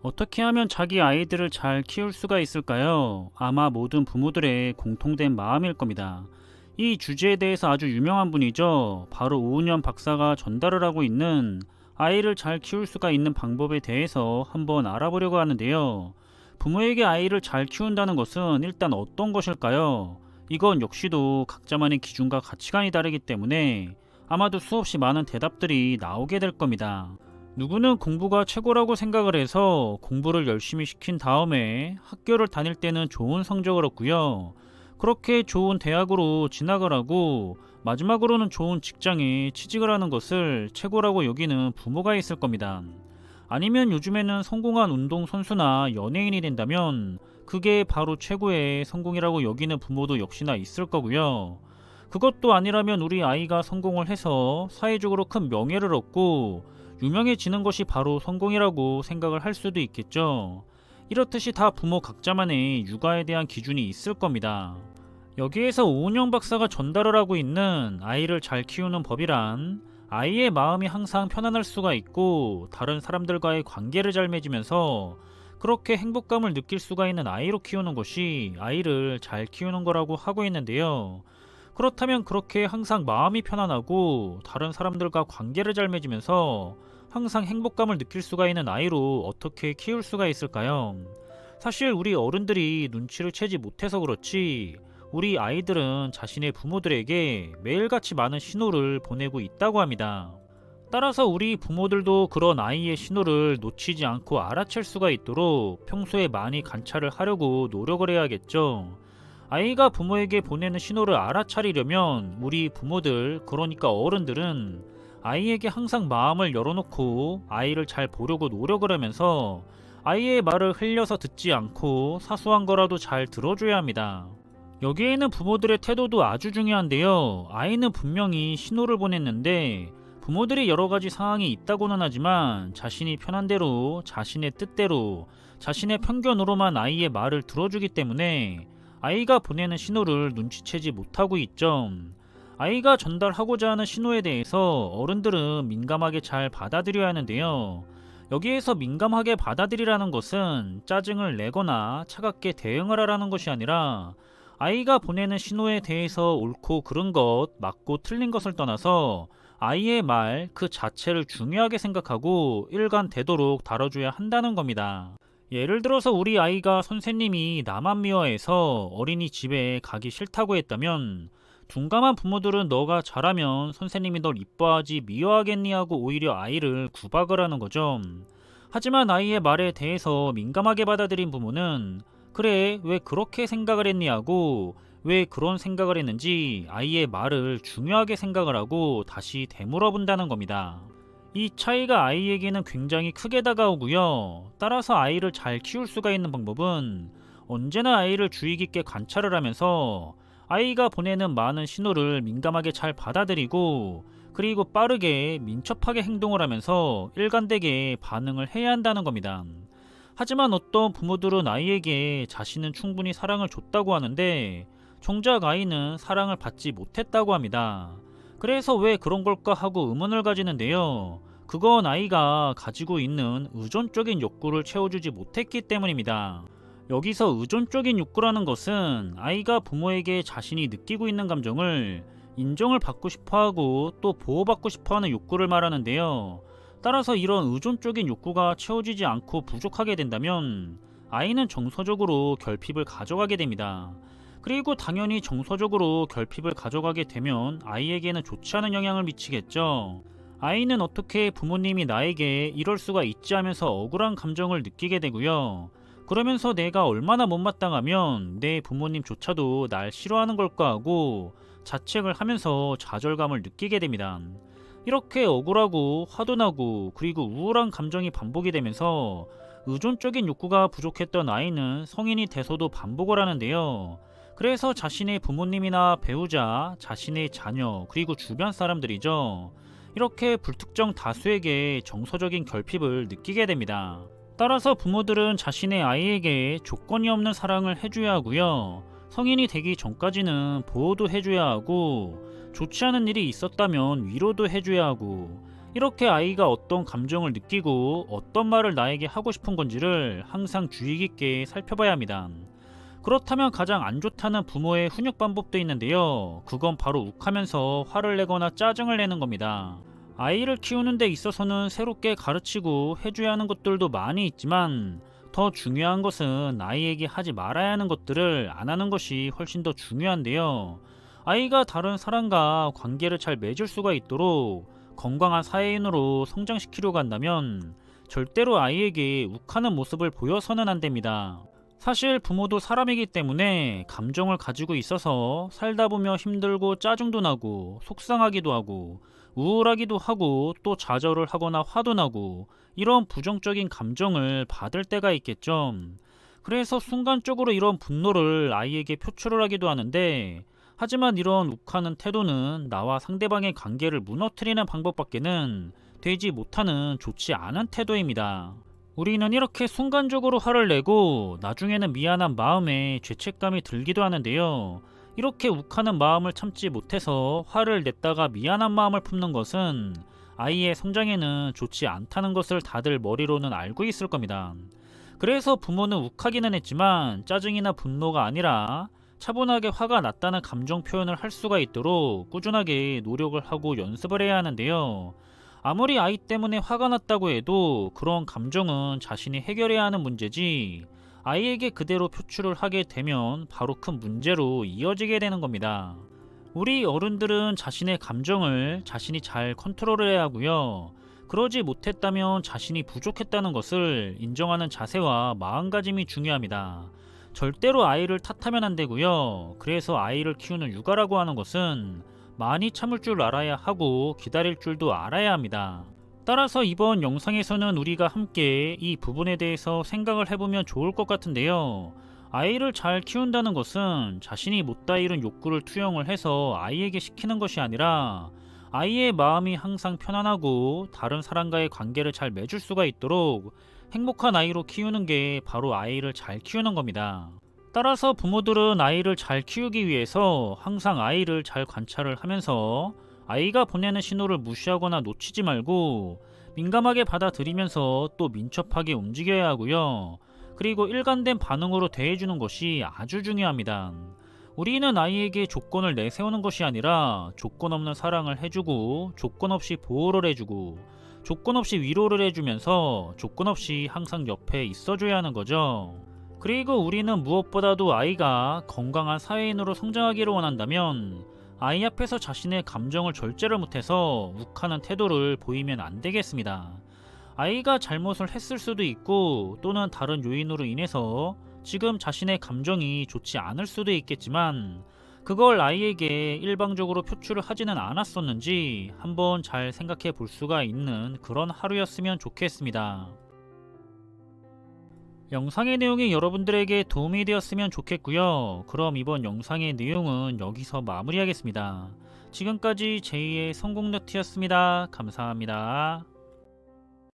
어떻게 하면 자기 아이들을 잘 키울 수가 있을까요? 아마 모든 부모들의 공통된 마음일 겁니다. 이 주제에 대해서 아주 유명한 분이죠. 바로 오은영 박사가 전달을 하고 있는 아이를 잘 키울 수가 있는 방법에 대해서 한번 알아보려고 하는데요. 부모에게 아이를 잘 키운다는 것은 일단 어떤 것일까요? 이건 역시도 각자만의 기준과 가치관이 다르기 때문에 아마도 수없이 많은 대답들이 나오게 될 겁니다. 누구는 공부가 최고라고 생각을 해서 공부를 열심히 시킨 다음에 학교를 다닐 때는 좋은 성적을 얻고요. 그렇게 좋은 대학으로 진학을 하고 마지막으로는 좋은 직장에 취직을 하는 것을 최고라고 여기는 부모가 있을 겁니다. 아니면 요즘에는 성공한 운동선수나 연예인이 된다면 그게 바로 최고의 성공이라고 여기는 부모도 역시나 있을 거고요. 그것도 아니라면 우리 아이가 성공을 해서 사회적으로 큰 명예를 얻고 유명해지는 것이 바로 성공이라고 생각을 할 수도 있겠죠. 이렇듯이 다 부모 각자만의 육아에 대한 기준이 있을 겁니다. 여기에서 오은영 박사가 전달을 하고 있는 아이를 잘 키우는 법이란 아이의 마음이 항상 편안할 수가 있고 다른 사람들과의 관계를 잘 맺으면서 그렇게 행복감을 느낄 수가 있는 아이로 키우는 것이 아이를 잘 키우는 거라고 하고 있는데요. 그렇다면 그렇게 항상 마음이 편안하고 다른 사람들과 관계를 잘 맺으면서 항상 행복감을 느낄 수가 있는 아이로 어떻게 키울 수가 있을까요? 사실 우리 어른들이 눈치를 채지 못해서 그렇지 우리 아이들은 자신의 부모들에게 매일같이 많은 신호를 보내고 있다고 합니다. 따라서 우리 부모들도 그런 아이의 신호를 놓치지 않고 알아챌 수가 있도록 평소에 많이 관찰을 하려고 노력을 해야겠죠. 아이가 부모에게 보내는 신호를 알아차리려면 우리 부모들, 그러니까 어른들은 아이에게 항상 마음을 열어놓고 아이를 잘 보려고 노력을 하면서 아이의 말을 흘려서 듣지 않고 사소한 거라도 잘 들어줘야 합니다. 여기에는 부모들의 태도도 아주 중요한데요. 아이는 분명히 신호를 보냈는데 부모들이 여러 가지 상황이 있다고는 하지만 자신이 편한 대로, 자신의 뜻대로, 자신의 편견으로만 아이의 말을 들어주기 때문에 아이가 보내는 신호를 눈치채지 못하고 있죠. 아이가 전달하고자 하는 신호에 대해서 어른들은 민감하게 잘 받아들여야 하는데요. 여기에서 민감하게 받아들이라는 것은 짜증을 내거나 차갑게 대응을 하라는 것이 아니라 아이가 보내는 신호에 대해서 옳고 그른 것, 맞고 틀린 것을 떠나서 아이의 말 그 자체를 중요하게 생각하고 일관되도록 다뤄줘야 한다는 겁니다. 예를 들어서 우리 아이가 선생님이 나만 미워해서 어린이집에 가기 싫다고 했다면 둔감한 부모들은 너가 잘하면 선생님이 널 이뻐하지 미워하겠니 하고 오히려 아이를 구박을 하는 거죠. 하지만 아이의 말에 대해서 민감하게 받아들인 부모는 그래 왜 그렇게 생각을 했니 하고 왜 그런 생각을 했는지 아이의 말을 중요하게 생각을 하고 다시 되물어본다는 겁니다. 이 차이가 아이에게는 굉장히 크게 다가오고요. 따라서 아이를 잘 키울 수가 있는 방법은 언제나 아이를 주의 깊게 관찰을 하면서 아이가 보내는 많은 신호를 민감하게 잘 받아들이고 그리고 빠르게 민첩하게 행동을 하면서 일관되게 반응을 해야 한다는 겁니다. 하지만 어떤 부모들은 아이에게 자신은 충분히 사랑을 줬다고 하는데 정작 아이는 사랑을 받지 못했다고 합니다. 그래서 왜 그런 걸까 하고 의문을 가지는데요. 그건 아이가 가지고 있는 의존적인 욕구를 채워주지 못했기 때문입니다. 여기서 의존적인 욕구라는 것은 아이가 부모에게 자신이 느끼고 있는 감정을 인정을 받고 싶어하고 또 보호받고 싶어하는 욕구를 말하는데요. 따라서 이런 의존적인 욕구가 채워지지 않고 부족하게 된다면 아이는 정서적으로 결핍을 가져가게 됩니다. 그리고 당연히 정서적으로 결핍을 가져가게 되면 아이에게는 좋지 않은 영향을 미치겠죠. 아이는 어떻게 부모님이 나에게 이럴 수가 있지 하면서 억울한 감정을 느끼게 되고요. 그러면서 내가 얼마나 못마땅하면 내 부모님조차도 날 싫어하는 걸까 하고 자책을 하면서 좌절감을 느끼게 됩니다. 이렇게 억울하고 화도 나고 그리고 우울한 감정이 반복이 되면서 의존적인 욕구가 부족했던 아이는 성인이 돼서도 반복을 하는데요. 그래서 자신의 부모님이나 배우자, 자신의 자녀, 그리고 주변 사람들이죠. 이렇게 불특정 다수에게 정서적인 결핍을 느끼게 됩니다. 따라서 부모들은 자신의 아이에게 조건이 없는 사랑을 해줘야 하고요. 성인이 되기 전까지는 보호도 해줘야 하고 좋지 않은 일이 있었다면 위로도 해줘야 하고 이렇게 아이가 어떤 감정을 느끼고 어떤 말을 나에게 하고 싶은 건지를 항상 주의 깊게 살펴봐야 합니다. 그렇다면 가장 안 좋다는 부모의 훈육 방법도 있는데요. 그건 바로 욱하면서 화를 내거나 짜증을 내는 겁니다. 아이를 키우는 데 있어서는 새롭게 가르치고 해줘야 하는 것들도 많이 있지만 더 중요한 것은 아이에게 하지 말아야 하는 것들을 안 하는 것이 훨씬 더 중요한데요. 아이가 다른 사람과 관계를 잘 맺을 수가 있도록 건강한 사회인으로 성장시키려고 한다면 절대로 아이에게 욱하는 모습을 보여서는 안 됩니다. 사실 부모도 사람이기 때문에 감정을 가지고 있어서 살다 보면 힘들고 짜증도 나고 속상하기도 하고 우울하기도 하고 또 좌절을 하거나 화도 나고 이런 부정적인 감정을 받을 때가 있겠죠. 그래서 순간적으로 이런 분노를 아이에게 표출을 하기도 하는데, 하지만 이런 욱하는 태도는 나와 상대방의 관계를 무너뜨리는 방법밖에는 되지 못하는 좋지 않은 태도입니다. 우리는 이렇게 순간적으로 화를 내고 나중에는 미안한 마음에 죄책감이 들기도 하는데요. 이렇게 욱하는 마음을 참지 못해서 화를 냈다가 미안한 마음을 품는 것은 아이의 성장에는 좋지 않다는 것을 다들 머리로는 알고 있을 겁니다. 그래서 부모는 욱하기는 했지만 짜증이나 분노가 아니라 차분하게 화가 났다는 감정 표현을 할 수가 있도록 꾸준하게 노력을 하고 연습을 해야 하는데요. 아무리 아이 때문에 화가 났다고 해도 그런 감정은 자신이 해결해야 하는 문제지, 아이에게 그대로 표출을 하게 되면 바로 큰 문제로 이어지게 되는 겁니다. 우리 어른들은 자신의 감정을 자신이 잘 컨트롤해야 하고요. 그러지 못했다면 자신이 부족했다는 것을 인정하는 자세와 마음가짐이 중요합니다. 절대로 아이를 탓하면 안 되고요. 그래서 아이를 키우는 육아라고 하는 것은 많이 참을 줄 알아야 하고 기다릴 줄도 알아야 합니다. 따라서 이번 영상에서는 우리가 함께 이 부분에 대해서 생각을 해보면 좋을 것 같은데요. 아이를 잘 키운다는 것은 자신이 못다 이룬 욕구를 투영을 해서 아이에게 시키는 것이 아니라 아이의 마음이 항상 편안하고 다른 사람과의 관계를 잘 맺을 수가 있도록 행복한 아이로 키우는 게 바로 아이를 잘 키우는 겁니다. 따라서 부모들은 아이를 잘 키우기 위해서 항상 아이를 잘 관찰을 하면서 아이가 보내는 신호를 무시하거나 놓치지 말고 민감하게 받아들이면서 또 민첩하게 움직여야 하고요. 그리고 일관된 반응으로 대해주는 것이 아주 중요합니다. 우리는 아이에게 조건을 내세우는 것이 아니라 조건 없는 사랑을 해주고 조건 없이 보호를 해주고 조건 없이 위로를 해주면서 조건 없이 항상 옆에 있어줘야 하는 거죠. 그리고 우리는 무엇보다도 아이가 건강한 사회인으로 성장하기를 원한다면 아이 앞에서 자신의 감정을 절제를 못해서 욱하는 태도를 보이면 안 되겠습니다. 아이가 잘못을 했을 수도 있고 또는 다른 요인으로 인해서 지금 자신의 감정이 좋지 않을 수도 있겠지만 그걸 아이에게 일방적으로 표출을 하지는 않았었는지 한번 잘 생각해 볼 수가 있는 그런 하루였으면 좋겠습니다. 영상의 내용이 여러분들에게 도움이 되었으면 좋겠고요. 그럼 이번 영상의 내용은 여기서 마무리하겠습니다. 지금까지 제2의 성공너트였습니다. 감사합니다.